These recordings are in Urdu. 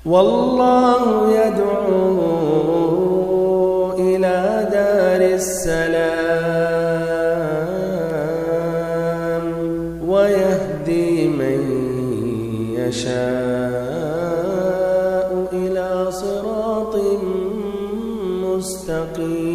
والله يدعو إلى دار السلام ويهدي من يشاء إلى صراط مستقيم.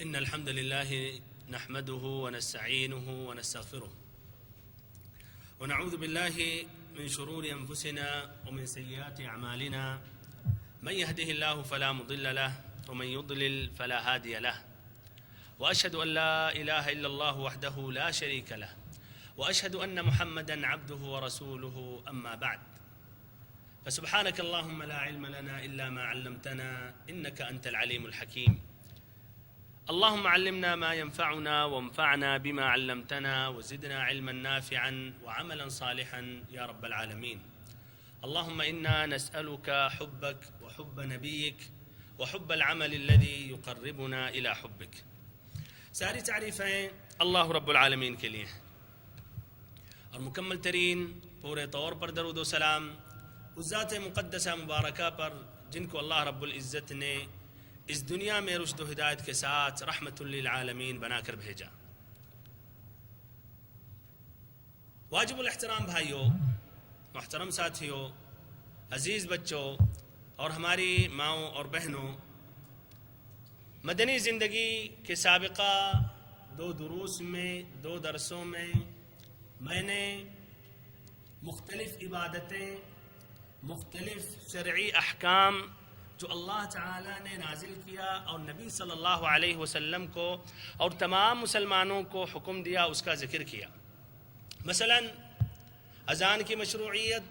إن الحمد لله نحمده ونستعينه ونستغفره ونعوذ بالله من شرور أنفسنا ومن سيئات أعمالنا. من يهده الله فلا مضل له ومن يضلل فلا هادي له. وأشهد أن لا إله إلا الله وحده لا شريك له وأشهد أن محمدا عبده ورسوله. أما بعد فسبحانك اللهم لا علم لنا إلا ما علمتنا إنك أنت العليم الحكيم. اللهم علمنا ما ينفعنا وانفعنا بما علمتنا وزدنا علما نافعا وعملا صالحا يا رب العالمين. اللهم إنا نسألك حبك وحب نبيك وحب العمل الذي يقربنا إلى حبك. ساری تعریفیں اللہ رب العالمین کے لیے ہیں اور مکمل ترین پورے طور پر درود و سلام اس ذات مقدسہ مبارکہ پر جن کو اللہ رب العزت نے اس دنیا میں رشد و ہدایت کے ساتھ رحمت للعالمین بنا کر بھیجا. واجب الاحترام بھائیوں، محترم ساتھیوں، عزیز بچوں اور ہماری ماؤں اور بہنوں، مدنی زندگی کے سابقہ 2 دروس میں 2 درسوں میں میں نے مختلف عبادتیں، مختلف شرعی احکام جو اللہ تعالیٰ نے نازل کیا اور نبی صلی اللہ علیہ وسلم کو اور تمام مسلمانوں کو حکم دیا اس کا ذکر کیا. مثلا اذان کی مشروعیت،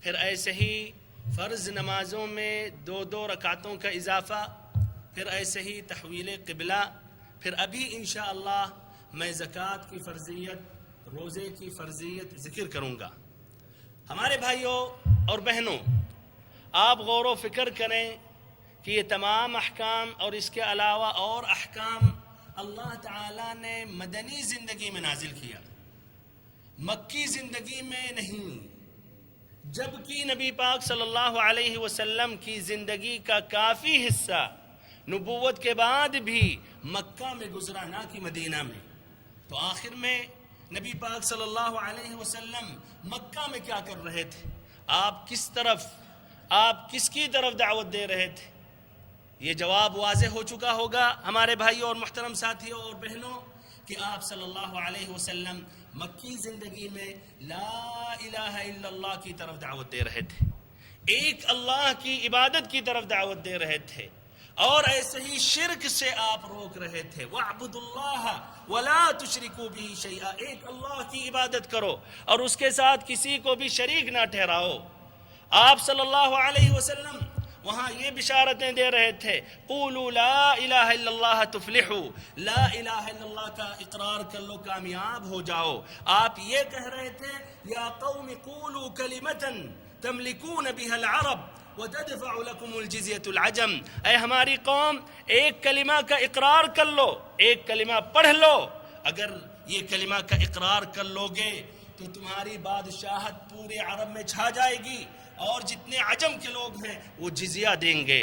پھر ایسے ہی فرض نمازوں میں 2 رکعتوں کا اضافہ، پھر ایسے ہی تحویل قبلہ، پھر ابھی انشاءاللہ میں زکوٰۃ کی فرضیت، روزے کی فرضیت ذکر کروں گا. ہمارے بھائیوں اور بہنوں، آپ غور و فکر کریں کہ یہ تمام احکام اور اس کے علاوہ اور احکام اللہ تعالیٰ نے مدنی زندگی میں نازل کیا، مکی زندگی میں نہیں. جبکہ نبی پاک صلی اللہ علیہ وسلم کی زندگی کا کافی حصہ نبوت کے بعد بھی مکہ میں گزرا، نہ کہ مدینہ میں. تو آخر میں نبی پاک صلی اللہ علیہ وسلم مکہ میں کیا کر رہے تھے؟ آپ کس کی طرف دعوت دے رہے تھے؟ یہ جواب واضح ہو چکا ہوگا ہمارے بھائیوں اور محترم ساتھیوں اور بہنوں کہ آپ صلی اللہ علیہ وسلم مکی زندگی میں لا الہ الا اللہ کی طرف دعوت دے رہے تھے، ایک اللہ کی عبادت کی طرف دعوت دے رہے تھے، اور ایسے ہی شرک سے آپ روک رہے تھے. وَاعْبُدُوا اللَّهَ وَلَا تُشْرِكُوا بِهِ شَيْئًا، ایک اللہ کی عبادت کرو اور اس کے ساتھ کسی کو بھی شریک نہ ٹھہراؤ. آپ صلی اللہ علیہ وسلم وہاں یہ بشارتیں دے رہے تھے، قولوا لا الہ الا اللہ تفلحوا، لا الہ الا اللہ کا اقرار کر لو کامیاب ہو جاؤ. آپ یہ کہہ رہے تھے یا قوم قولوا کلمۃ تملکون بها العرب وتدفع لكم الجزیۃ العجم، اے ہماری قوم ایک کلمہ کا اقرار کر لو، ایک کلمہ پڑھ لو. اگر یہ کلمہ کا اقرار کر لو گے تو تمہاری بادشاہت پورے عرب میں چھا جائے گی اور جتنے عجم کے لوگ ہیں وہ جزیہ دیں گے.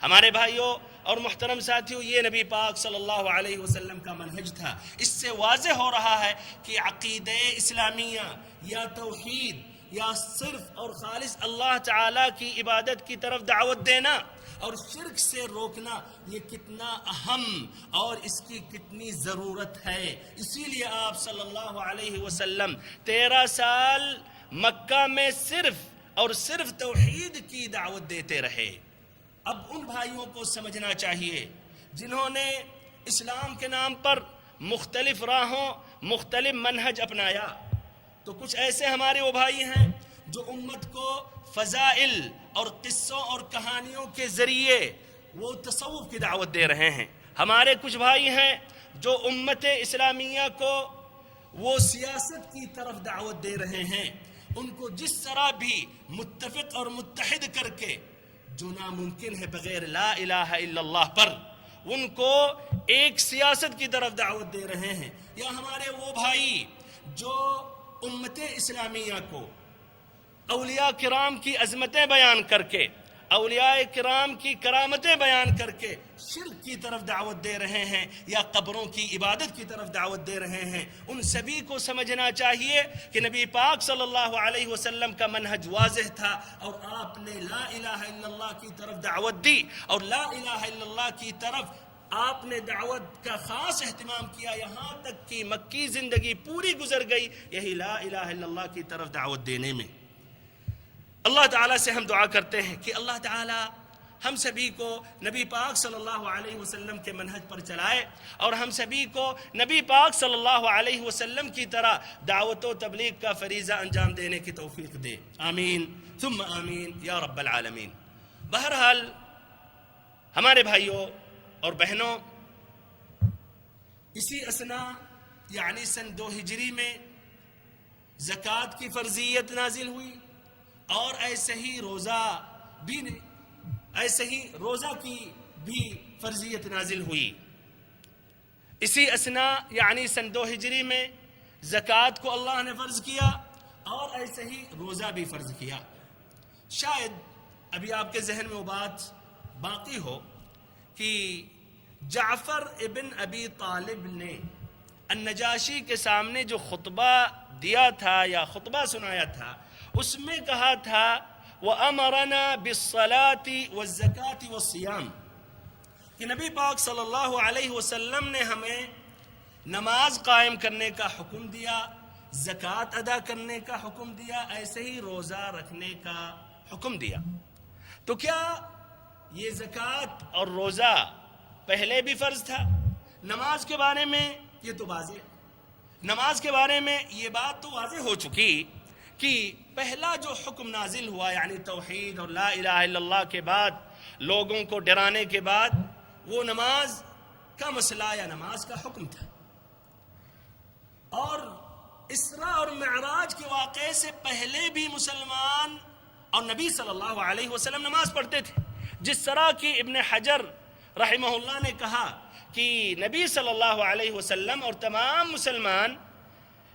ہمارے بھائیوں اور محترم ساتھیوں، یہ نبی پاک صلی اللہ علیہ وسلم کا منہج تھا. اس سے واضح ہو رہا ہے کہ عقیدہ اسلامیہ یا توحید یا صرف اور خالص اللہ تعالیٰ کی عبادت کی طرف دعوت دینا اور شرک سے روکنا یہ کتنا اہم اور اس کی کتنی ضرورت ہے. اسی لیے آپ صلی اللہ علیہ وسلم 13 سال مکہ میں صرف اور صرف توحید کی دعوت دیتے رہے. اب ان بھائیوں کو سمجھنا چاہیے جنہوں نے اسلام کے نام پر مختلف راہوں، مختلف منہج اپنایا. تو کچھ ایسے ہمارے وہ بھائی ہیں جو امت کو فضائل اور قصوں اور کہانیوں کے ذریعے وہ تصوف کی دعوت دے رہے ہیں. ہمارے کچھ بھائی ہیں جو امت اسلامیہ کو وہ سیاست کی طرف دعوت دے رہے ہیں. ان کو جس طرح بھی متفق اور متحد کر کے جو ناممکن ہے بغیر لا الہ الا اللہ پر، ان کو ایک سیاست کی طرف دعوت دے رہے ہیں. یا ہمارے وہ بھائی جو امت اسلامیہ کو اولیاء کرام کی عظمتیں بیان کر کے، اولیاء کرام کی کرامتیں بیان کر کے شرک کی طرف دعوت دے رہے ہیں یا قبروں کی عبادت کی طرف دعوت دے رہے ہیں، ان سبھی کو سمجھنا چاہیے کہ نبی پاک صلی اللہ علیہ وسلم کا منہج واضح تھا، اور آپ نے لا الہ الا اللہ کی طرف دعوت دی، اور لا الہ الا اللہ کی طرف آپ نے دعوت کا خاص اہتمام کیا، یہاں تک کہ مکی زندگی پوری گزر گئی یہی لا الہ الا اللہ کی طرف دعوت دینے میں. اللہ تعالیٰ سے ہم دعا کرتے ہیں کہ اللہ تعالیٰ ہم سبھی کو نبی پاک صلی اللہ علیہ وسلم کے منہج پر چلائے، اور ہم سبھی کو نبی پاک صلی اللہ علیہ وسلم کی طرح دعوت و تبلیغ کا فریضہ انجام دینے کی توفیق دے. آمین ثم آمین یا رب العالمین. بہرحال ہمارے بھائیوں اور بہنوں، اسی اثنا یعنی سن 2 ہجری میں زکوٰۃ کی فرضیت نازل ہوئی، اور ایسے ہی روزہ کی بھی فرضیت نازل ہوئی. اسی اثنا یعنی سن 2 ہجری میں زکوٰۃ کو اللہ نے فرض کیا، اور ایسے ہی روزہ بھی فرض کیا. شاید ابھی آپ کے ذہن میں وہ بات باقی ہو کہ جعفر ابن ابی طالب نے النجاشی کے سامنے جو خطبہ دیا تھا یا خطبہ سنایا تھا، اس میں کہا تھا وَأَمَرَنَا بِالصَّلَاةِ وَالزَّكَاةِ وَالصِّيَامِ، کہ نبی پاک صلی اللہ علیہ وسلم نے ہمیں نماز قائم کرنے کا حکم دیا، زکوٰۃ ادا کرنے کا حکم دیا، ایسے ہی روزہ رکھنے کا حکم دیا. تو کیا یہ زکوٰۃ اور روزہ پہلے بھی فرض تھا؟ نماز کے بارے میں یہ تو واضح، نماز کے بارے میں یہ بات تو واضح ہو چکی کہ پہلا جو حکم نازل ہوا یعنی توحید اور لا الہ الا اللہ کے بعد لوگوں کو ڈرانے کے بعد، وہ نماز کا مسئلہ یا نماز کا حکم تھا. اور اسراء اور معراج کے واقعے سے پہلے بھی مسلمان اور نبی صلی اللہ علیہ وسلم نماز پڑھتے تھے. جس طرح کی ابن حجر رحمہ اللہ نے کہا کہ نبی صلی اللہ علیہ وسلم اور تمام مسلمان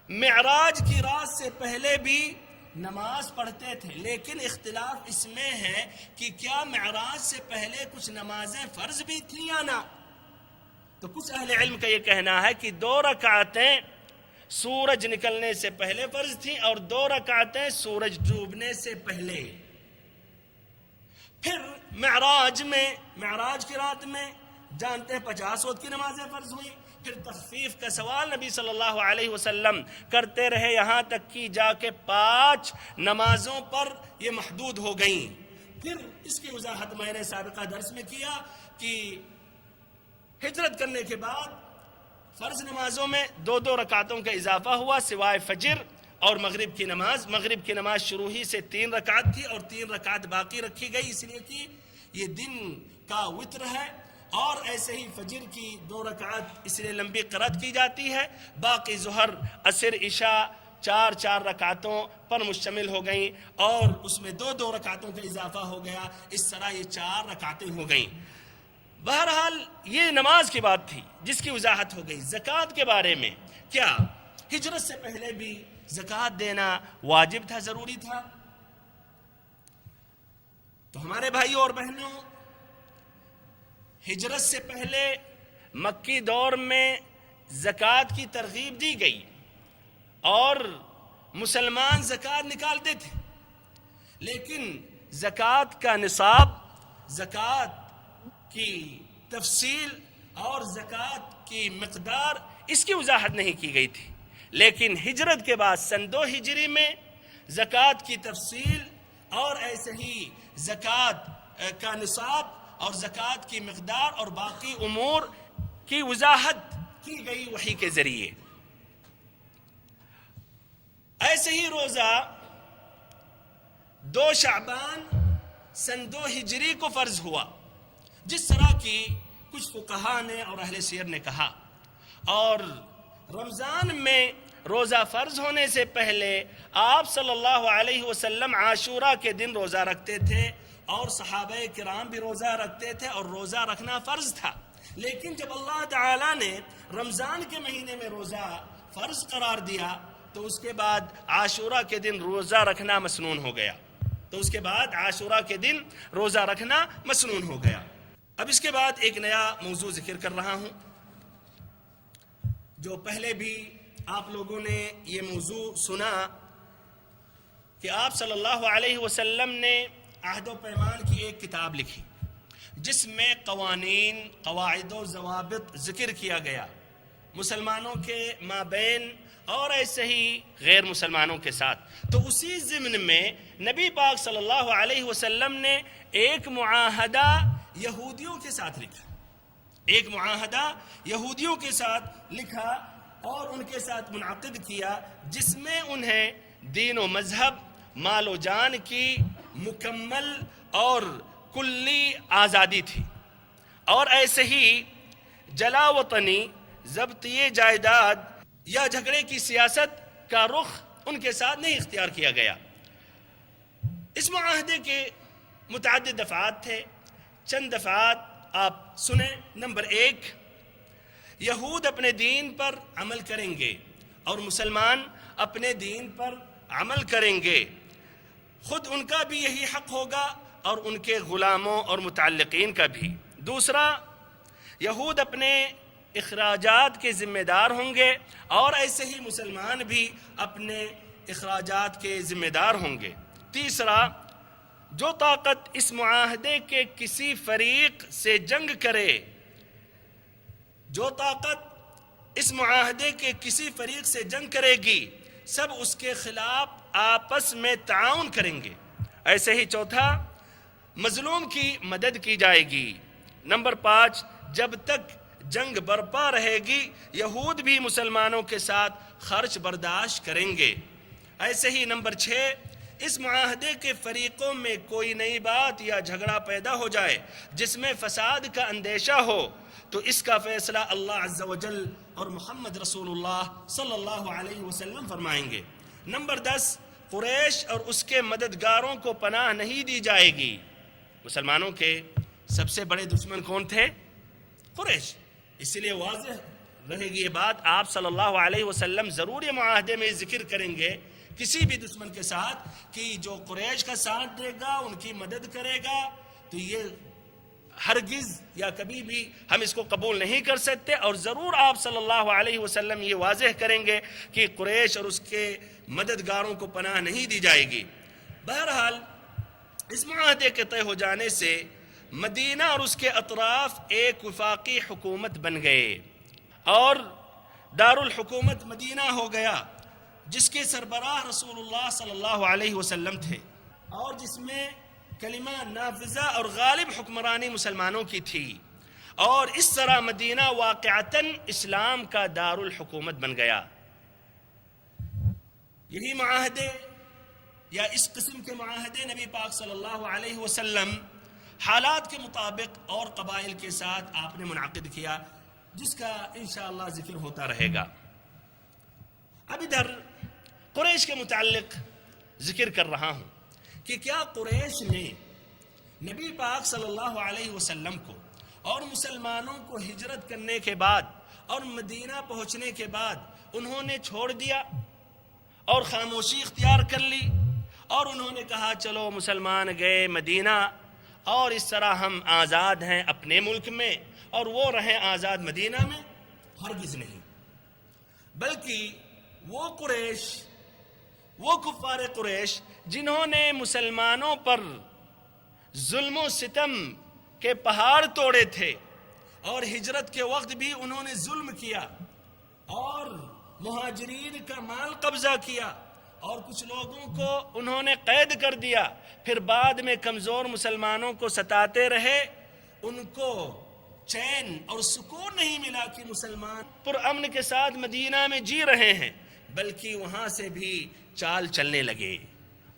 معراج کی رات سے پہلے بھی نماز پڑھتے تھے، لیکن اختلاف اس میں ہے کہ کیا معراج سے پہلے کچھ نمازیں فرض بھی تھیں یا نہ. تو کچھ اہل علم کا یہ کہنا ہے کہ 2 رکعتیں سورج نکلنے سے پہلے فرض تھیں، اور 2 رکعتیں سورج ڈوبنے سے پہلے. پھر معراج کی رات میں جانتے ہیں 50 وقت کی نمازیں فرض ہوئی. پھر تخفیف کا سوال نبی صلی اللہ علیہ وسلم کرتے رہے، یہاں تک کہ جا کے 5 نمازوں پر یہ محدود ہو گئیں. پھر اس کی وضاحت میں نے سابقہ درس میں کیا کہ ہجرت کرنے کے بعد فرض نمازوں میں 2 رکعتوں کا اضافہ ہوا سوائے فجر اور مغرب کی نماز. مغرب کی نماز شروع ہی سے 3 رکعت تھی اور 3 رکعت باقی رکھی گئی، اس لیے کہ یہ دن کا وتر ہے. اور ایسے ہی فجر کی 2 رکعت اس لیے لمبی قرات کی جاتی ہے. باقی ظہر، عصر، عشاء 4 رکعتوں پر مشتمل ہو گئیں، اور اس میں 2 رکعتوں کا اضافہ ہو گیا. اس طرح یہ 4 رکعتیں ہو گئیں. بہرحال یہ نماز کی بات تھی جس کی وضاحت ہو گئی. زکوٰۃ کے بارے میں کیا ہجرت سے پہلے بھی زکوٰۃ دینا واجب تھا، ضروری تھا؟ تو ہمارے بھائیوں اور بہنوں، ہجرت سے پہلے مکی دور میں زکوٰۃ کی ترغیب دی گئی اور مسلمان زکوٰۃ نکالتے تھے، لیکن زکوٰۃ کا نصاب، زکوٰۃ کی تفصیل اور زکوٰۃ کی مقدار اس کی وضاحت نہیں کی گئی تھی. لیکن ہجرت کے بعد سن 2 ہجری میں زکوٰۃ کی تفصیل اور ایسے ہی زکوٰۃ کا نصاب اور زکوٰۃ کی مقدار اور باقی امور کی وضاحت کی گئی وحی کے ذریعے. ایسے ہی روزہ 2 شعبان سن 2 ہجری کو فرض ہوا، جس طرح کی کچھ فقہاء نے اور اہل سیر نے کہا. اور رمضان میں روزہ فرض ہونے سے پہلے آپ صلی اللہ علیہ وسلم عاشورہ کے دن روزہ رکھتے تھے اور صحابہ کرام بھی روزہ رکھتے تھے اور روزہ رکھنا فرض تھا. لیکن جب اللہ تعالیٰ نے رمضان کے مہینے میں روزہ فرض قرار دیا تو اس کے بعد عاشورہ کے دن روزہ رکھنا مسنون ہو گیا. روزہ رکھنا مسنون ہو گیا. اب اس کے بعد ایک نیا موضوع ذکر کر رہا ہوں جو پہلے بھی آپ لوگوں نے یہ موضوع سنا کہ آپ صلی اللہ علیہ وسلم نے عہد و پیمان کی ایک کتاب لکھی جس میں قوانین، قواعد و ضوابط ذکر کیا گیا مسلمانوں کے مابین اور ایسے ہی غیر مسلمانوں کے ساتھ. تو اسی ضمن میں نبی پاک صلی اللہ علیہ وسلم نے ایک معاہدہ یہودیوں کے ساتھ لکھا اور ان کے ساتھ منعقد کیا جس میں انہیں دین و مذہب، مال و جان کی مکمل اور کلی آزادی تھی اور ایسے ہی جلا وطنی، ضبطی جائیداد یا جھگڑے کی سیاست کا رخ ان کے ساتھ نہیں اختیار کیا گیا. اس معاہدے کے متعدد دفعات تھے، چند دفعات آپ سنیں. نمبر 1، یہود اپنے دین پر عمل کریں گے اور مسلمان اپنے دین پر عمل کریں گے. خود ان کا بھی یہی حق ہوگا اور ان کے غلاموں اور متعلقین کا بھی. دوسرا، یہود اپنے اخراجات کے ذمہ دار ہوں گے اور ایسے ہی مسلمان بھی اپنے اخراجات کے ذمہ دار ہوں گے. تیسرا، جو طاقت اس معاہدے کے کسی فریق سے جنگ کرے گی سب اس کے خلاف آپس میں تعاون کریں گے. ایسے ہی چوتھا، مظلوم کی مدد کی جائے گی. نمبر 5، جب تک جنگ برپا رہے گی یہود بھی مسلمانوں کے ساتھ خرچ برداشت کریں گے. ایسے ہی نمبر 6، اس معاہدے کے فریقوں میں کوئی نئی بات یا جھگڑا پیدا ہو جائے جس میں فساد کا اندیشہ ہو تو اس کا فیصلہ اللہ عز و جل اور محمد رسول اللہ صلی اللہ علیہ وسلم فرمائیں گے. نمبر 10، قریش اور اس کے مددگاروں کو پناہ نہیں دی جائے گی. مسلمانوں کے سب سے بڑے دشمن کون تھے؟ قریش. اس لیے واضح رہے گی یہ بات، آپ صلی اللہ علیہ وسلم ضرور یہ معاہدے میں ذکر کریں گے کسی بھی دشمن کے ساتھ کہ جو قریش کا ساتھ دے گا، ان کی مدد کرے گا، تو یہ ہرگز یا کبھی بھی ہم اس کو قبول نہیں کر سکتے. اور ضرور آپ صلی اللہ علیہ وسلم یہ واضح کریں گے کہ قریش اور اس کے مددگاروں کو پناہ نہیں دی جائے گی. بہرحال اس معاہدے کے طے ہو جانے سے مدینہ اور اس کے اطراف ایک وفاقی حکومت بن گئے اور دارالحکومت مدینہ ہو گیا جس کے سربراہ رسول اللہ صلی اللہ علیہ وسلم تھے اور جس میں کلمہ نافذہ اور غالب حکمرانی مسلمانوں کی تھی. اور اس طرح مدینہ واقعتاً اسلام کا دارالحکومت بن گیا. یہی معاہدے یا اس قسم کے معاہدے نبی پاک صلی اللہ علیہ وسلم حالات کے مطابق اور قبائل کے ساتھ آپ نے منعقد کیا جس کا انشاءاللہ ذکر ہوتا رہے گا. اب ادھر قریش کے متعلق ذکر کر رہا ہوں کہ کیا قریش نے نبی پاک صلی اللہ علیہ وسلم کو اور مسلمانوں کو ہجرت کرنے کے بعد اور مدینہ پہنچنے کے بعد انہوں نے چھوڑ دیا اور خاموشی اختیار کر لی اور انہوں نے کہا چلو مسلمان گئے مدینہ اور اس طرح ہم آزاد ہیں اپنے ملک میں اور وہ رہیں آزاد مدینہ میں؟ ہرگز نہیں. بلکہ وہ کفار قریش جنہوں نے مسلمانوں پر ظلم و ستم کے پہاڑ توڑے تھے اور ہجرت کے وقت بھی انہوں نے ظلم کیا اور مہاجرین کا مال قبضہ کیا اور کچھ لوگوں کو انہوں نے قید کر دیا، پھر بعد میں کمزور مسلمانوں کو ستاتے رہے، ان کو چین اور سکون نہیں ملا کہ مسلمان پرامن کے ساتھ مدینہ میں جی رہے ہیں، بلکہ وہاں سے بھی چال چلنے لگے،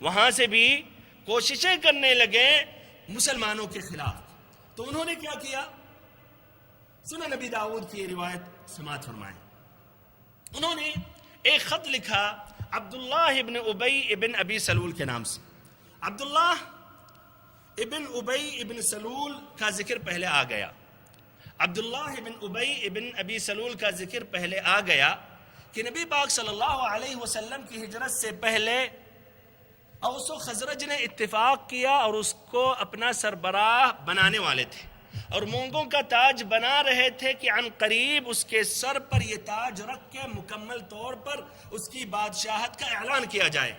وہاں سے بھی کوششیں کرنے لگے مسلمانوں کے خلاف. تو انہوں نے کیا کیا؟ سنن نبی داؤد کی روایت سماعت فرمائیں. انہوں نے ایک خط لکھا عبداللہ ابن ابی ابن ابی سلول کے نام سے. عبداللہ ابن ابی ابن سلول کا ذکر پہلے آ گیا. عبداللہ ابن ابی ابن ابی سلول کا ذکر پہلے آ گیا کہ نبی پاک صلی اللہ علیہ وسلم کی ہجرت سے پہلے اوس و خزرج نے اتفاق کیا اور اس کو اپنا سربراہ بنانے والے تھے اور مونگوں کا تاج بنا رہے تھے کہ عن قریب اس کے سر پر یہ تاج رکھ کے مکمل طور پر اس کی بادشاہت کا اعلان کیا جائے.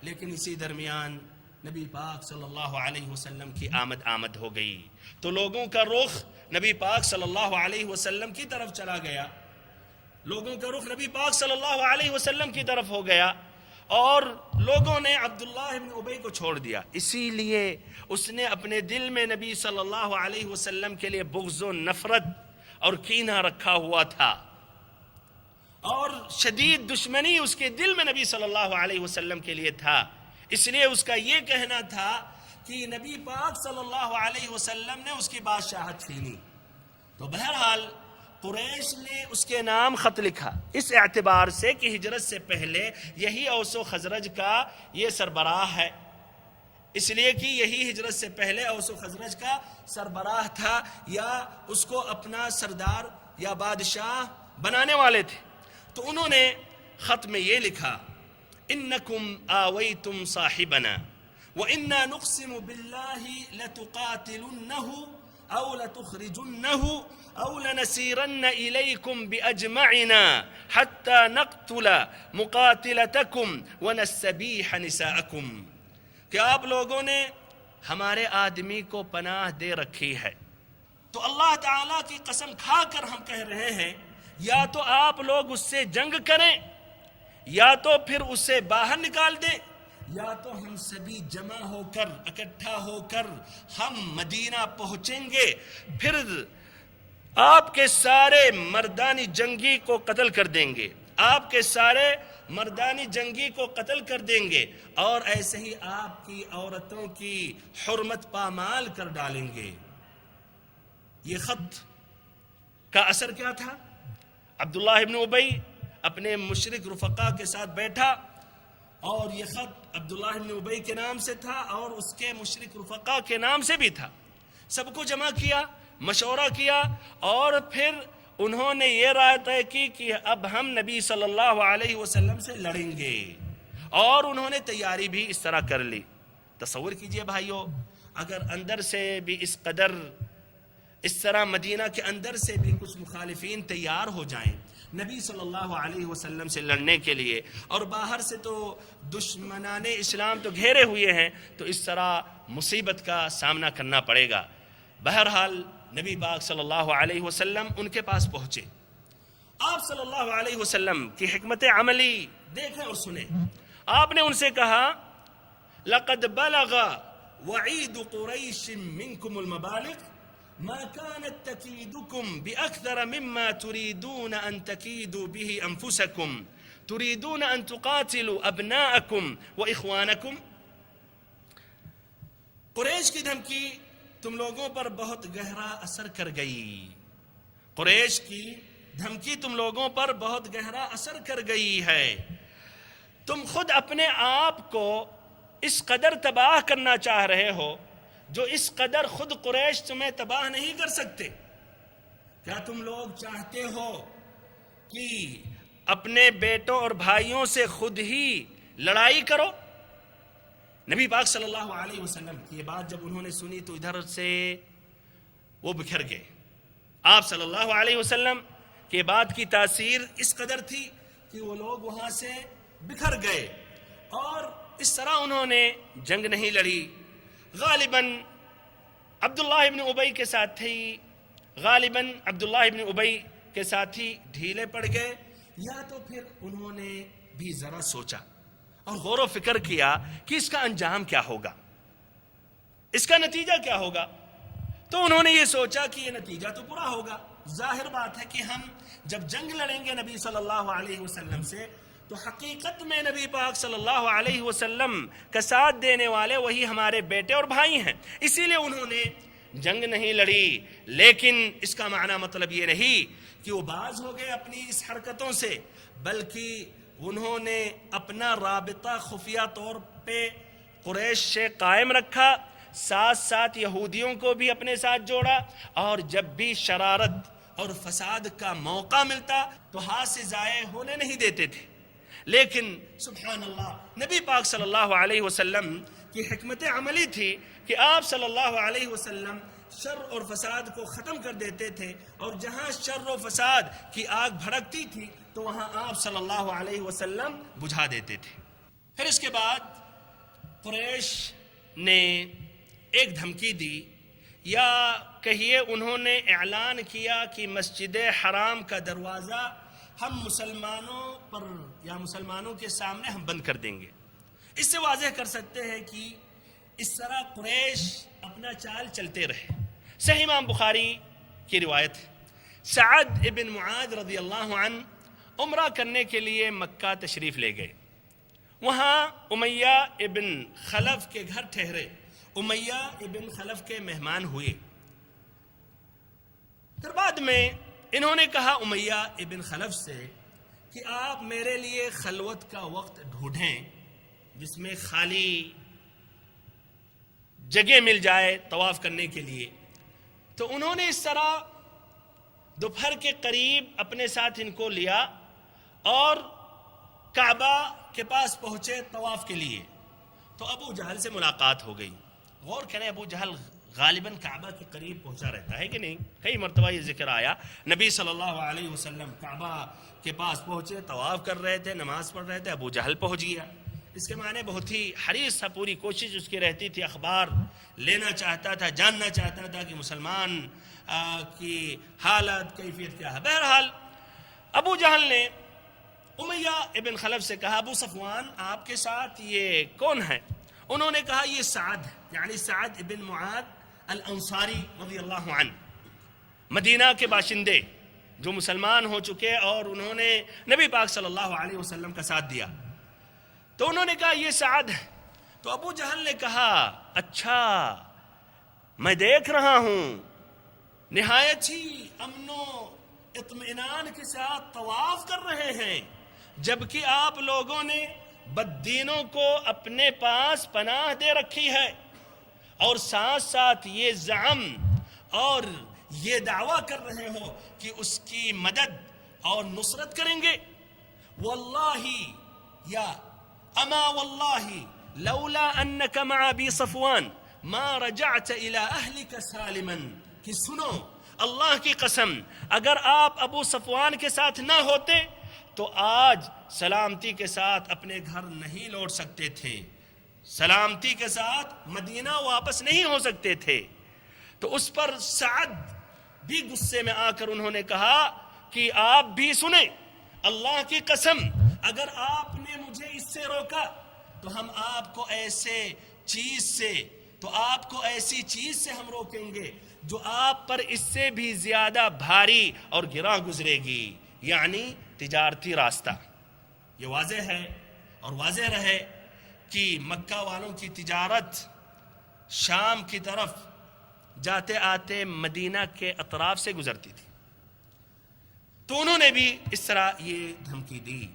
لیکن اسی درمیان نبی پاک صلی اللہ علیہ وسلم کی آمد ہو گئی تو لوگوں کا رخ نبی پاک صلی اللہ علیہ وسلم کی طرف چلا گیا. لوگوں کا رخ نبی پاک صلی اللہ علیہ وسلم کی طرف ہو گیا اور لوگوں نے عبداللہ ابن ابی کو چھوڑ دیا. اسی لیے اس نے اپنے دل میں نبی صلی اللہ علیہ وسلم کے لیے بغض و نفرت اور کینہ رکھا ہوا تھا اور شدید دشمنی اس کے دل میں نبی صلی اللہ علیہ وسلم کے لیے تھا. اس لیے اس کا یہ کہنا تھا کہ نبی پاک صلی اللہ علیہ وسلم نے اس کی بادشاہت چھینی. تو بہرحال قریش نے اس کے نام خط لکھا اس اعتبار سے کہ ہجرت سے پہلے یہی اوس و خزرج کا یہ سربراہ ہے، اس لیے کہ یہی ہجرت سے پہلے اوس و خزرج کا سربراہ تھا یا اس کو اپنا سردار یا بادشاہ بنانے والے تھے. تو انہوں نے خط میں یہ لکھا انکم آویتم صاحبنا وإنا نقسم بالله لتقاتلنه أو لتخرجنه أو لنسيرن إليكم بأجمعنا حتى نقتل مقاتلتكم ونستبيح نساءكم. کہ آپ لوگوں نے ہمارے آدمی کو پناہ دے رکھی ہے تو اللہ تعالیٰ کی قسم کھا کر ہم کہہ رہے ہیں یا تو آپ لوگ اس سے جنگ کریں یا تو پھر اسے باہر نکال دیں یا تو ہم سبھی جمع ہو کر اکٹھا ہو کر ہم مدینہ پہنچیں گے، پھر آپ کے سارے مردانی جنگی کو قتل کر دیں گے، آپ کے سارے مردانی جنگی کو قتل کر دیں گے اور ایسے ہی آپ کی عورتوں کی حرمت پامال کر ڈالیں گے. یہ خط کا اثر کیا تھا؟ عبداللہ ابن ابی اپنے مشرک رفقا کے ساتھ بیٹھا اور یہ خط عبداللہ ابن ابی کے نام سے تھا اور اس کے مشرک رفقا کے نام سے بھی تھا. سب کو جمع کیا، مشورہ کیا اور پھر انہوں نے یہ رائے طے کی کہ اب ہم نبی صلی اللہ علیہ وسلم سے لڑیں گے اور انہوں نے تیاری بھی اس طرح کر لی. تصور کیجئے بھائیو، اگر اندر سے بھی اس طرح مدینہ کے اندر سے بھی کچھ مخالفین تیار ہو جائیں نبی صلی اللہ علیہ وسلم سے لڑنے کے لیے اور باہر سے تو دشمنان اسلام تو گھیرے ہوئے ہیں، تو اس طرح مصیبت کا سامنا کرنا پڑے گا. بہرحال نبی پاک صلی اللہ علیہ وسلم ان کے پاس پہنچے. آپ صلی اللہ علیہ وسلم کی حکمت عملی دیکھیں اور سنیں. آپ نے ان سے کہا لَقَدْ بَلَغَ وَعِيدُ قُرَيْشٍ مِّنْكُمُ الْمَبَالِغِ ما كانت تكيدكم بأكثر مما تريدون أن تكيدوا به أنفسكم تريدون أن تقاتلوا أبناءكم وإخوانكم. قریش کی دھمکی تم لوگوں پر بہت گہرا اثر کر گئی. قریش کی دھمکی تم لوگوں پر بہت گہرا اثر کر گئی ہے. تم خود اپنے آپ کو اس قدر تباہ کرنا چاہ رہے ہو جو اس قدر خود قریش تمہیں تباہ نہیں کر سکتے. کیا تم لوگ چاہتے ہو کہ اپنے بیٹوں اور بھائیوں سے خود ہی لڑائی کرو؟ نبی پاک صلی اللہ علیہ وسلم کی یہ بات جب انہوں نے سنی تو ادھر سے وہ بکھر گئے. آپ صلی اللہ علیہ وسلم کی بات کی تاثیر اس قدر تھی کہ وہ لوگ وہاں سے بکھر گئے اور اس طرح انہوں نے جنگ نہیں لڑی. غالباً عبداللہ ابن ابی کے ساتھی کے ساتھی ڈھیلے پڑ گئے یا تو پھر انہوں نے بھی ذرا سوچا اور غور و فکر کیا کہ اس کا انجام کیا ہوگا، اس کا نتیجہ کیا ہوگا. تو انہوں نے یہ سوچا کہ یہ نتیجہ تو برا ہوگا. ظاہر بات ہے کہ ہم جب جنگ لڑیں گے نبی صلی اللہ علیہ وسلم سے تو حقیقت میں نبی پاک صلی اللہ علیہ وسلم کا ساتھ دینے والے وہی ہمارے بیٹے اور بھائی ہیں. اسی لیے انہوں نے جنگ نہیں لڑی. لیکن اس کا معنی مطلب یہ نہیں کہ وہ باز ہو گئے اپنی اس حرکتوں سے، بلکہ انہوں نے اپنا رابطہ خفیہ طور پہ قریش سے قائم رکھا، ساتھ ساتھ یہودیوں کو بھی اپنے ساتھ جوڑا، اور جب بھی شرارت اور فساد کا موقع ملتا تو ہاتھ سے ضائع ہونے نہیں دیتے تھے۔ لیکن سبحان اللہ، نبی پاک صلی اللہ علیہ وسلم کی حکمت عملی تھی کہ آپ صلی اللہ علیہ وسلم شر اور فساد کو ختم کر دیتے تھے، اور جہاں شر و فساد کی آگ بھڑکتی تھی تو وہاں آپ صلی اللہ علیہ وسلم بجھا دیتے تھے۔ پھر اس کے بعد قریش نے ایک دھمکی دی، یا کہیے انہوں نے اعلان کیا کہ مسجد حرام کا دروازہ ہم مسلمانوں پر یا مسلمانوں کے سامنے ہم بند کر دیں گے۔ اس سے واضح کر سکتے ہیں کہ اس طرح قریش اپنا چال چلتے رہے۔ صحیح امام بخاری کی روایت ہے، سعد ابن معاذ رضی اللہ عنہ عمرہ کرنے کے لیے مکہ تشریف لے گئے۔ وہاں امیہ ابن خلف کے گھر ٹھہرے، امیہ ابن خلف کے مہمان ہوئے۔ پھر بعد میں انہوں نے کہا امیہ ابن خلف سے کہ آپ میرے لیے خلوت کا وقت ڈھونڈیں جس میں خالی جگہ مل جائے طواف کرنے کے لیے۔ تو انہوں نے اس طرح دوپہر کے قریب اپنے ساتھ ان کو لیا اور کعبہ کے پاس پہنچے طواف کے لیے، تو ابو جہل سے ملاقات ہو گئی۔ غور کریں، ابو جہل غالباً کعبہ کے قریب پہنچا رہتا ہے کہ نہیں؟ کئی مرتبہ یہ ذکر آیا، نبی صلی اللہ علیہ وسلم کعبہ کے پاس پہنچے، طواف کر رہے تھے، نماز پڑھ رہے تھے، ابو جہل پہنچ گیا۔ اس کے معنی بہت ہی حریص تھا، پوری کوشش اس کی رہتی تھی، اخبار لینا چاہتا تھا، جاننا چاہتا تھا کہ مسلمان کی حالت کیفیت کیا ہے۔ بہرحال ابو جہل نے امیہ ابن خلف سے کہا، ابو صفوان آپ کے ساتھ یہ کون ہے؟ انہوں نے کہا یہ سعد ہے، یعنی سعد ابن معاذ الانصاری رضی اللہ عنہ، مدینہ کے باشندے جو مسلمان ہو چکے اور انہوں نے نبی پاک صلی اللہ علیہ وسلم کا ساتھ دیا۔ تو انہوں نے کہا یہ سعد ہے۔ تو ابو جہل نے کہا اچھا میں دیکھ رہا ہوں نہایت ہی امن و اطمینان کے ساتھ طواف کر رہے ہیں، جبکہ آپ لوگوں نے بددینوں کو اپنے پاس پناہ دے رکھی ہے، اور ساتھ ساتھ یہ زعم اور یہ دعویٰ کر رہے ہو کہ اس کی مدد اور نصرت کریں گے۔ واللہ یا اما واللہ لولا انک مع ابی صفوان ما رجعت الى اہلک سالما، کہ سنو اللہ کی قسم اگر آپ ابو صفوان کے ساتھ نہ ہوتے تو آج سلامتی کے ساتھ اپنے گھر نہیں لوٹ سکتے تھے، سلامتی کے ساتھ مدینہ واپس نہیں ہو سکتے تھے۔ تو اس پر سعد بھی غصے میں آ کر انہوں نے کہا کہ آپ بھی سنیں، اللہ کی قسم اگر آپ نے مجھے اس سے روکا تو ہم آپ کو ایسی چیز سے ہم روکیں گے جو آپ پر اس سے بھی زیادہ بھاری اور گراں گزرے گی، یعنی تجارتی راستہ۔ یہ واضح ہے اور واضح رہے کہ مکہ والوں کی تجارت شام کی طرف جاتے آتے مدینہ کے اطراف سے گزرتی تھی۔ تو انہوں نے بھی اس طرح یہ دھمکی دی۔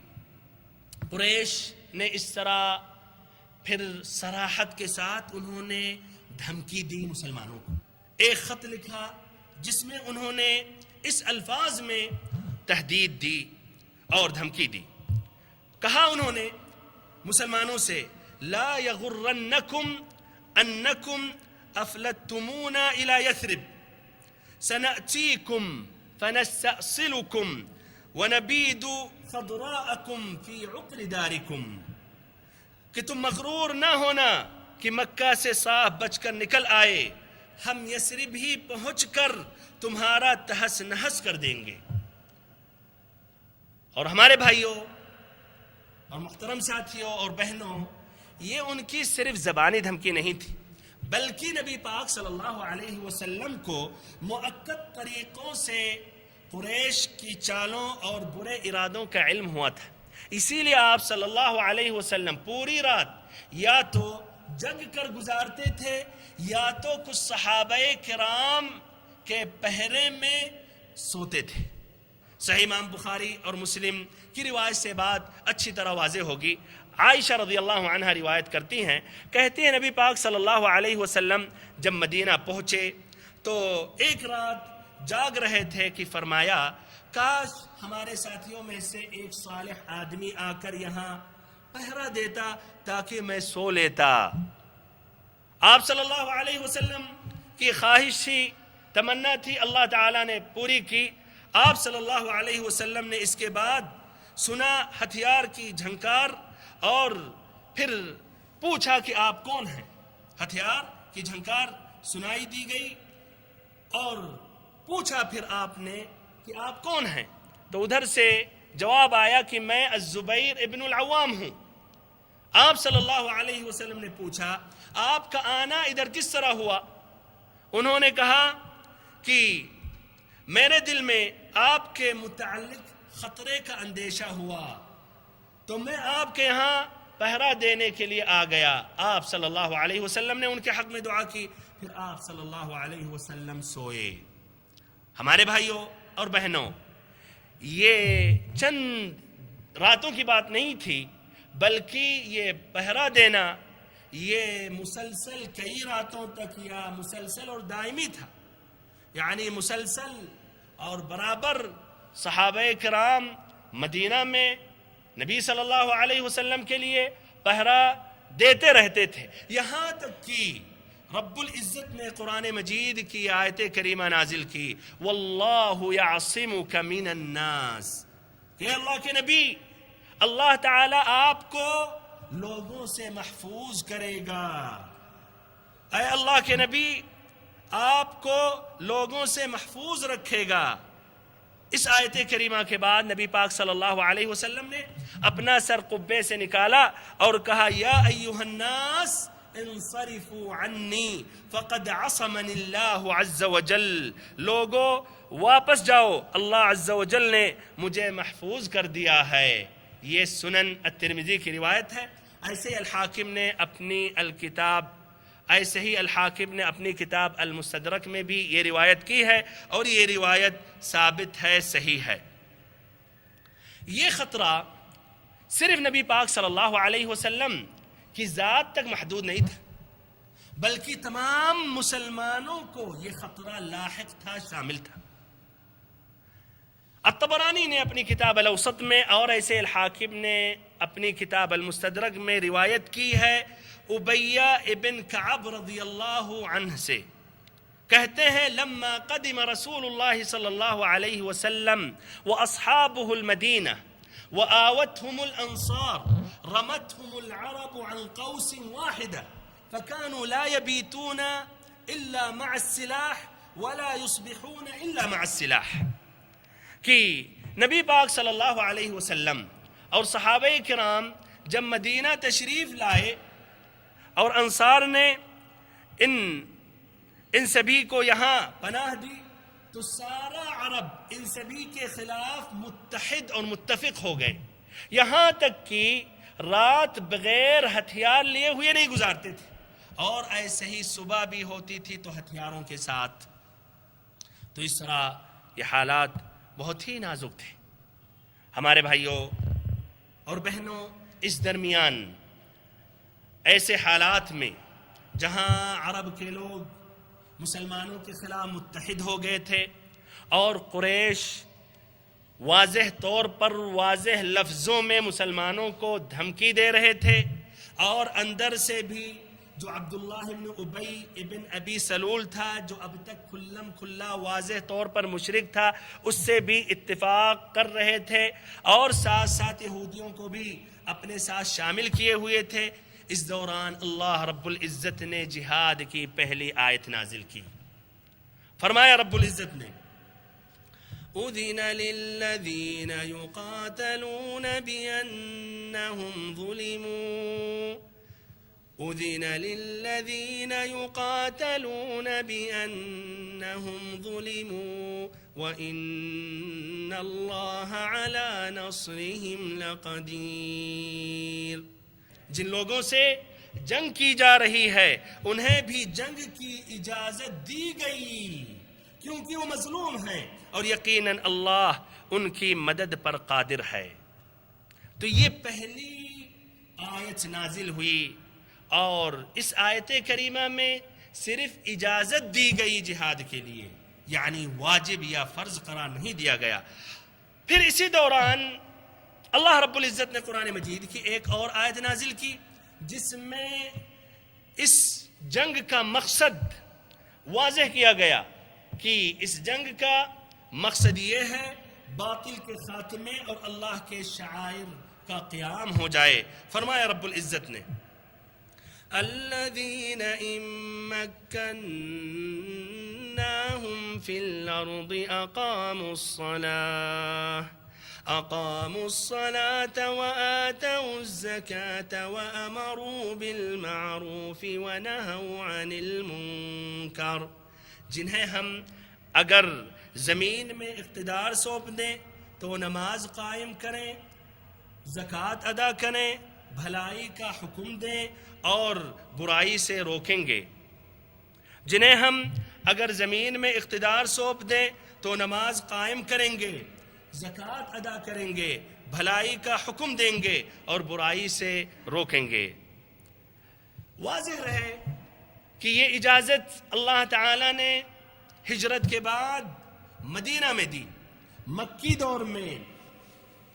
قریش نے اس طرح پھر صراحت کے ساتھ انہوں نے دھمکی دی مسلمانوں کو۔ ایک خط لکھا جس میں انہوں نے اس الفاظ میں تہدید دی اور دھمکی دی۔ کہا انہوں نے مسلمانوں سے لا یغرنکم انکم افلتمونا الی یثرب سنأتیکم فنستأصلکم ونبید خضراءکم فی عقر دارکم، کہ تم مغرور نہ ہونا کہ مکہ سے صاف بچ کر نکل آئے، ہم یثرب ہی پہنچ کر تمہارا تہس نہس کر دیں گے۔ اور ہمارے بھائیوں اور محترم ساتھیوں اور بہنوں، یہ ان کی صرف زبانی دھمکی نہیں تھی، بلکہ نبی پاک صلی اللہ علیہ وسلم کو مؤکد طریقوں سے قریش کی چالوں اور برے ارادوں کا علم ہوا تھا۔ اسی لیے آپ صلی اللہ علیہ وسلم پوری رات یا تو جگ کر گزارتے تھے یا تو کچھ صحابہ کرام کے پہرے میں سوتے تھے۔ صحیح امام بخاری اور مسلم کی روایت سے بات اچھی طرح واضح ہوگی۔ عائشہ رضی اللہ عنہ روایت کرتی ہیں، کہتی ہیں نبی پاک صلی اللہ علیہ وسلم جب مدینہ پہنچے تو ایک رات جاگ رہے تھے کہ فرمایا کاش ہمارے ساتھیوں میں سے ایک صالح آدمی آ کر یہاں پہرا دیتا تاکہ میں سو لیتا۔ آپ صلی اللہ علیہ وسلم کی خواہش تھی، تمنا تھی، اللہ تعالیٰ نے پوری کی۔ آپ صلی اللہ علیہ وسلم نے اس کے بعد سنا ہتھیار کی جھنکار اور پھر پوچھا کہ آپ کون ہیں۔ ہتھیار کی جھنکار سنائی دی گئی اور پوچھا پھر آپ نے کہ آپ کون ہیں، تو ادھر سے جواب آیا کہ میں الزبیر ابن العوام ہوں۔ آپ صلی اللہ علیہ وسلم نے پوچھا آپ کا آنا ادھر کس طرح ہوا؟ انہوں نے کہا کہ میرے دل میں آپ کے متعلق خطرے کا اندیشہ ہوا تو میں آپ کے یہاں پہرا دینے کے لیے آ گیا۔ آپ صلی اللہ علیہ وسلم نے ان کے حق میں دعا کی، پھر آپ صلی اللہ علیہ وسلم سوئے۔ ہمارے بھائیوں اور بہنوں، یہ چند راتوں کی بات نہیں تھی، بلکہ یہ پہرا دینا یہ مسلسل کئی راتوں تک یا مسلسل اور دائمی تھا، یعنی مسلسل اور برابر صحابہ کرام مدینہ میں نبی صلی اللہ علیہ وسلم کے لیے پہرا دیتے رہتے تھے، یہاں تک کہ رب العزت نے قرآن مجید کی آیت کریمہ نازل کی، واللہ یعصمک من الناس، کہ اللہ کے نبی اللہ تعالی آپ کو لوگوں سے محفوظ کرے گا۔ اے اللہ کے نبی آپ کو لوگوں سے محفوظ رکھے گا۔ اس آیت کریمہ کے بعد نبی پاک صلی اللہ علیہ وسلم نے اپنا سر قبے سے نکالا اور کہا یا ایھا الناس انصرفوا عنی فقد عصمنی اللہ عز وجل، لوگو واپس جاؤ، اللہ عز وجل نے مجھے محفوظ کر دیا ہے۔ یہ سنن الترمذی کی روایت ہے۔ ایسے الحاکم نے اپنی الحاکم نے اپنی کتاب المستدرک میں بھی یہ روایت کی ہے اور یہ روایت ثابت ہے، صحیح ہے۔ یہ خطرہ صرف نبی پاک صلی اللہ علیہ وسلم کی ذات تک محدود نہیں تھا، بلکہ تمام مسلمانوں کو یہ خطرہ لاحق تھا، شامل تھا۔ الطبرانی نے اپنی کتاب الاوسط میں اور ایسے الحاکم نے اپنی کتاب المستدرک میں روایت کی ہے ابیہ ابن کعب رضی اللہ عنہ سے، کہتے ہیں لما قدم رسول اللہ صلی اللہ علیہ وسلم واصحابہ المدینہ وآوتهم الانصار رمتهم العرب عن قوس واحدة فكانوا لا يبيتون الا مع السلاح ولا يصبحون الا مع السلاح، کہ نبی پاک صلی اللہ علیہ وسلم اور صحابہ کرام جب مدینہ تشریف لائے اور انصار نے ان سبھی کو یہاں پناہ دی تو سارا عرب ان سبھی کے خلاف متحد اور متفق ہو گئے، یہاں تک کہ رات بغیر ہتھیار لیے ہوئے نہیں گزارتے تھے، اور ایسے ہی صبح بھی ہوتی تھی تو ہتھیاروں کے ساتھ۔ تو اس طرح یہ حالات بہت ہی نازک تھے۔ ہمارے بھائیوں اور بہنوں، اس درمیان ایسے حالات میں جہاں عرب کے لوگ مسلمانوں کے خلاف متحد ہو گئے تھے اور قریش واضح طور پر واضح لفظوں میں مسلمانوں کو دھمکی دے رہے تھے، اور اندر سے بھی جو عبداللہ ابن ابی ابن ابی سلول تھا، جو اب تک کھلم کھلا واضح طور پر مشرک تھا، اس سے بھی اتفاق کر رہے تھے اور ساتھ ساتھ یہودیوں کو بھی اپنے ساتھ شامل کیے ہوئے تھے۔ اس دوران اللہ رب العزت نے جہاد کی پہلی آیت نازل کی۔ فرمایا رب العزت نے اذن للذین یقاتلون بأنہم ظلموا، اذن للذین یقاتلون بأنہم ظلموا وإن اللہ علی نصرہم لقدیر، جن لوگوں سے جنگ کی جا رہی ہے انہیں بھی جنگ کی اجازت دی گئی کیونکہ وہ مظلوم ہیں، اور یقیناً اللہ ان کی مدد پر قادر ہے۔ تو یہ پہلی آیت نازل ہوئی، اور اس آیت کریمہ میں صرف اجازت دی گئی جہاد کے لیے، یعنی واجب یا فرض قرار نہیں دیا گیا۔ پھر اسی دوران اللہ رب العزت نے قرآن مجید کی ایک اور آیت نازل کی، جس میں اس جنگ کا مقصد واضح کیا گیا کہ اس جنگ کا مقصد یہ ہے باطل کے خاتمے اور اللہ کے شعائر کا قیام ہو جائے۔ فرمایا رب العزت نے الذين إن مكناهم في الأرض أقاموا الصلاة وآتوا الزكاة وأمروا بالمعروف ونهوا عن المنكر، جنہیں ہم اگر زمین میں اقتدار سونپ دیں تو نماز قائم کریں، زکوٰۃ ادا کریں، بھلائی کا حکم دیں اور برائی سے روکیں گے۔ جنہیں ہم اگر زمین میں اقتدار سونپ دیں تو نماز قائم کریں گے، زکوٰۃ ادا کریں گے، بھلائی کا حکم دیں گے اور برائی سے روکیں گے۔ واضح رہے کہ یہ اجازت اللہ تعالیٰ نے ہجرت کے بعد مدینہ میں دی۔ مکی دور میں،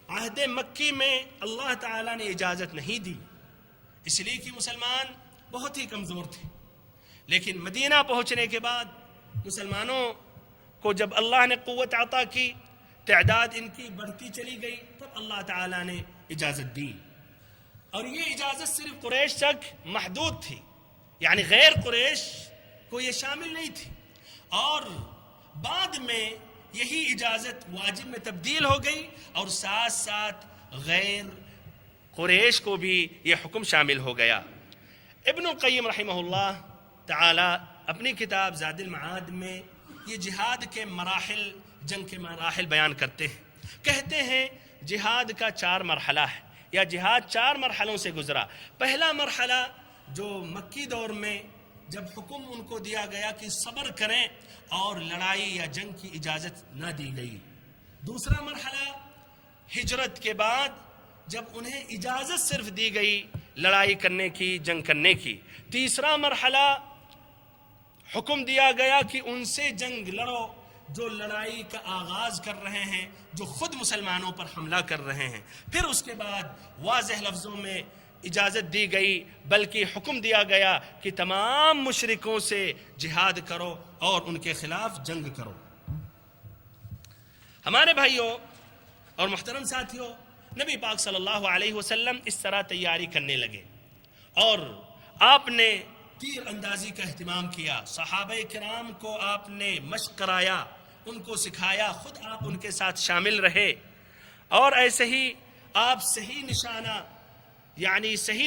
عہد مکی میں اللہ تعالیٰ نے اجازت نہیں دی، اس لیے کہ مسلمان بہت ہی کمزور تھے۔ لیکن مدینہ پہنچنے کے بعد مسلمانوں کو جب اللہ نے قوت عطا کی، تعداد ان کی بڑھتی چلی گئی، تب اللہ تعالیٰ نے اجازت دی۔ اور یہ اجازت صرف قریش تک محدود تھی، یعنی غیر قریش کو یہ شامل نہیں تھی، اور بعد میں یہی اجازت واجب میں تبدیل ہو گئی، اور ساتھ ساتھ غیر قریش کو بھی یہ حکم شامل ہو گیا۔ ابن القیم رحمہ اللہ تعالی اپنی کتاب زاد المعاد میں یہ جہاد کے مراحل، جنگ کے مراحل بیان کرتے ہیں۔ کہتے ہیں جہاد کا 4 مرحلہ ہے، یا جہاد 4 مرحلوں سے گزرا۔ پہلا مرحلہ جو مکی دور میں جب حکم ان کو دیا گیا کہ صبر کریں اور لڑائی یا جنگ کی اجازت نہ دی گئی۔ دوسرا مرحلہ ہجرت کے بعد جب انہیں اجازت صرف دی گئی لڑائی کرنے کی، جنگ کرنے کی۔ تیسرا مرحلہ حکم دیا گیا کہ ان سے جنگ لڑو جو لڑائی کا آغاز کر رہے ہیں، جو خود مسلمانوں پر حملہ کر رہے ہیں۔ پھر اس کے بعد واضح لفظوں میں اجازت دی گئی، بلکہ حکم دیا گیا کہ تمام مشرکوں سے جہاد کرو اور ان کے خلاف جنگ کرو۔ ہمارے بھائیوں اور محترم ساتھیوں، نبی پاک صلی اللہ علیہ وسلم اس طرح تیاری کرنے لگے، اور آپ نے تیر اندازی کا اہتمام کیا۔ صحابہ کرام کو آپ نے مشق کرایا، ان کو سکھایا، خود آپ ان کے ساتھ شامل رہے، اور ایسے ہی آپ صحیح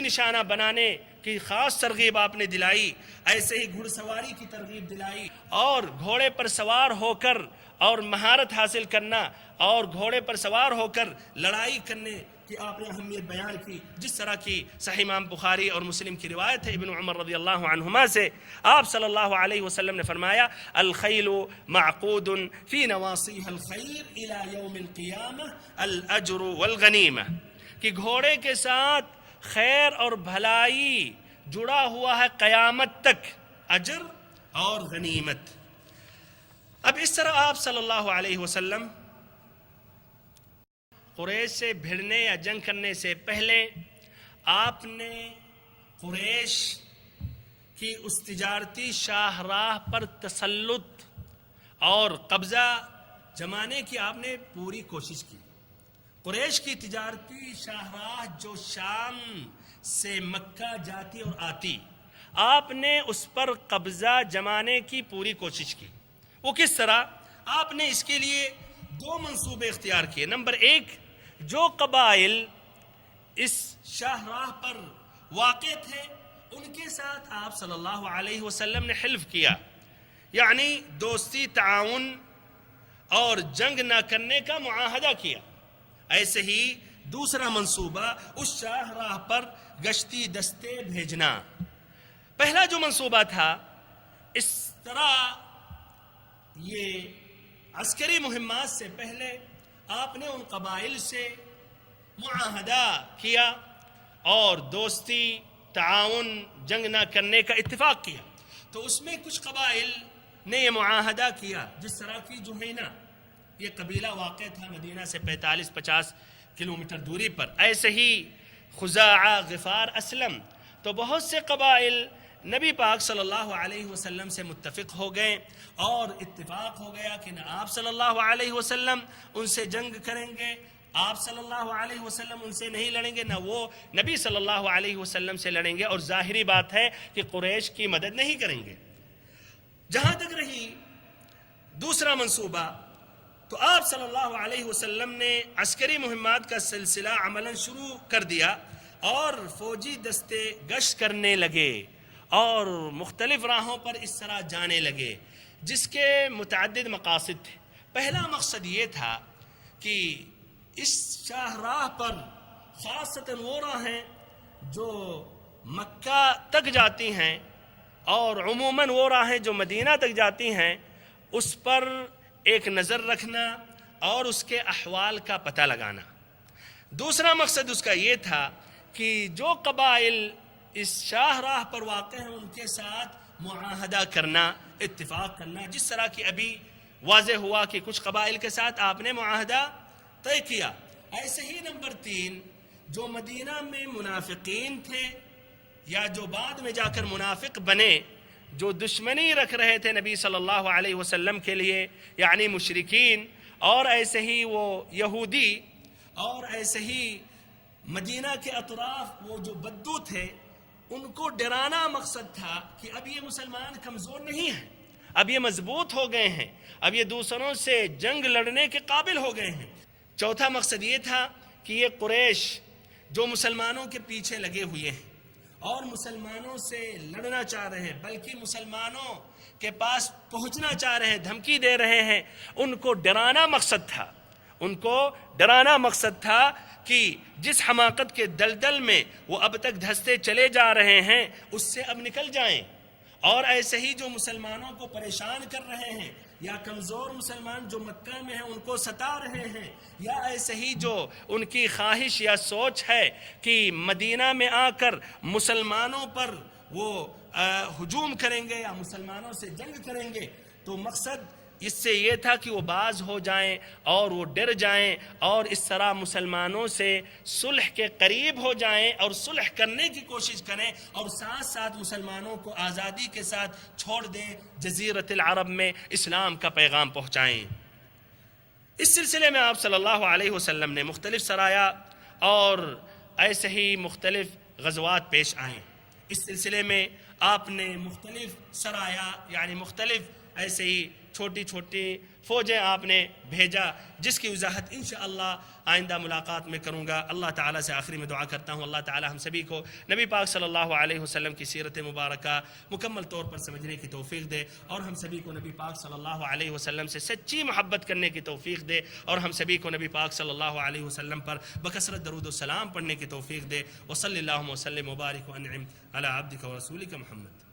نشانہ بنانے کی خاص ترغیب آپ نے دلائی۔ ایسے ہی گھڑ سواری کی ترغیب دلائی، اور گھوڑے پر سوار ہو کر اور مہارت حاصل کرنا اور گھوڑے پر سوار ہو کر لڑائی کرنے کی آپ نے اہمیت بیان کی، جس طرح کی صحیح امام بخاری اور مسلم کی روایت ہے ابن عمر رضی اللہ عنہما سے۔ آپ صلی اللہ علیہ وسلم نے فرمایا الخیل معقود فی نواصیها الخیر الى یوم القیامہ الاجر والغنیمہ، کہ گھوڑے کے ساتھ خیر اور بھلائی جڑا ہوا ہے قیامت تک، اجر اور غنیمت۔ اب اس طرح آپ صلی اللہ علیہ وسلم قریش سے بھیڑنے یا جنگ کرنے سے پہلے آپ نے قریش کی اس تجارتی شاہراہ پر تسلط اور قبضہ جمانے کی آپ نے پوری کوشش کی۔ قریش کی تجارتی شاہراہ جو شام سے مکہ جاتی اور آتی، آپ نے اس پر قبضہ جمانے کی پوری کوشش کی۔ وہ کس طرح؟ آپ نے اس کے لیے 2 منصوبے اختیار کیے۔ نمبر 1، جو قبائل اس شاہراہ پر واقع تھے ان کے ساتھ آپ صلی اللہ علیہ وسلم نے حلف کیا، یعنی دوستی، تعاون اور جنگ نہ کرنے کا معاہدہ کیا۔ ایسے ہی دوسرا منصوبہ اس شاہراہ پر گشتی دستے بھیجنا۔ پہلا جو منصوبہ تھا، اس طرح یہ عسکری مہمات سے پہلے آپ نے ان قبائل سے معاہدہ کیا اور دوستی، تعاون، جنگ نہ کرنے کا اتفاق کیا. تو اس میں کچھ قبائل نے یہ معاہدہ کیا، جس طرح کی جہینہ، یہ قبیلہ واقع تھا مدینہ سے 45-50 کلومیٹر دوری پر. ایسے ہی خزاعہ، غفار، اسلم. تو بہت سے قبائل نبی پاک صلی اللہ علیہ وسلم سے متفق ہو گئے اور اتفاق ہو گیا کہ نہ آپ صلی اللہ علیہ وسلم ان سے جنگ کریں گے، آپ صلی اللہ علیہ وسلم ان سے نہیں لڑیں گے، نہ وہ نبی صلی اللہ علیہ وسلم سے لڑیں گے، اور ظاہری بات ہے کہ قریش کی مدد نہیں کریں گے. جہاں تک رہی دوسرا منصوبہ، تو آپ صلی اللہ علیہ وسلم نے عسکری مہمات کا سلسلہ عملاً شروع کر دیا اور فوجی دستے گشت کرنے لگے اور مختلف راہوں پر اس طرح جانے لگے، جس کے متعدد مقاصد تھے. پہلا مقصد یہ تھا کہ اس شاہراہ پر خاصتاً وہ راہیں جو مکہ تک جاتی ہیں اور عموماً وہ راہیں جو مدینہ تک جاتی ہیں، اس پر ایک نظر رکھنا اور اس کے احوال کا پتہ لگانا. دوسرا مقصد اس کا یہ تھا کہ جو قبائل اس شاہراہ پر واقع ہیں ان کے ساتھ معاہدہ کرنا، اتفاق کرنا، جس طرح کہ ابھی واضح ہوا کہ کچھ قبائل کے ساتھ آپ نے معاہدہ طے کیا. ایسے ہی نمبر 3، جو مدینہ میں منافقین تھے یا جو بعد میں جا کر منافق بنے، جو دشمنی رکھ رہے تھے نبی صلی اللہ علیہ وسلم کے لیے، یعنی مشرکین، اور ایسے ہی وہ یہودی، اور ایسے ہی مدینہ کے اطراف وہ جو بدو تھے، ان کو ڈرانا مقصد تھا کہ اب یہ مسلمان کمزور نہیں ہیں، اب یہ مضبوط ہو گئے ہیں، اب یہ دوسروں سے جنگ لڑنے کے قابل ہو گئے ہیں. چوتھا مقصد یہ تھا کہ یہ قریش جو مسلمانوں کے پیچھے لگے ہوئے ہیں اور مسلمانوں سے لڑنا چاہ رہے ہیں، بلکہ مسلمانوں کے پاس پہنچنا چاہ رہے ہیں، دھمکی دے رہے ہیں، ان کو ڈرانا مقصد تھا. ان کو ڈرانا مقصد تھا کہ جس حماقت کے دلدل میں وہ اب تک دھستے چلے جا رہے ہیں اس سے اب نکل جائیں. اور ایسے ہی جو مسلمانوں کو پریشان کر رہے ہیں، یا کمزور مسلمان جو مکہ میں ہیں ان کو ستا رہے ہیں، یا ایسے ہی جو ان کی خواہش یا سوچ ہے کہ مدینہ میں آ کر مسلمانوں پر وہ ہجوم کریں گے یا مسلمانوں سے جنگ کریں گے، تو مقصد اس سے یہ تھا کہ وہ باز ہو جائیں اور وہ ڈر جائیں اور اس طرح مسلمانوں سے صلح کے قریب ہو جائیں اور صلح کرنے کی کوشش کریں، اور ساتھ ساتھ مسلمانوں کو آزادی کے ساتھ چھوڑ دیں، جزیرۃ العرب میں اسلام کا پیغام پہنچائیں. اس سلسلے میں آپ صلی اللہ علیہ وسلم نے مختلف سرایا اور ایسے ہی مختلف غزوات پیش آئیں. اس سلسلے میں آپ نے مختلف سرایا، یعنی مختلف ایسے ہی چھوٹی چھوٹی فوجیں آپ نے بھیجا، جس کی وضاحت انشاءاللہ آئندہ ملاقات میں کروں گا. اللہ تعالیٰ سے آخری میں دعا کرتا ہوں اللہ تعالیٰ ہم سبھی کو نبی پاک صلی اللہ علیہ وسلم کی سیرت مبارکہ مکمل طور پر سمجھنے کی توفیق دے، اور ہم سبھی کو نبی پاک صلی اللہ علیہ وسلم سے سچی محبت کرنے کی توفیق دے، اور ہم سبھی کو نبی پاک صلی اللہ علیہ وسلم پر بکثرت درود و سلام پڑھنے کی توفیق دے. وصلی اللہ وسلم وبارک وانعم علی عبدک ورسولک محمد.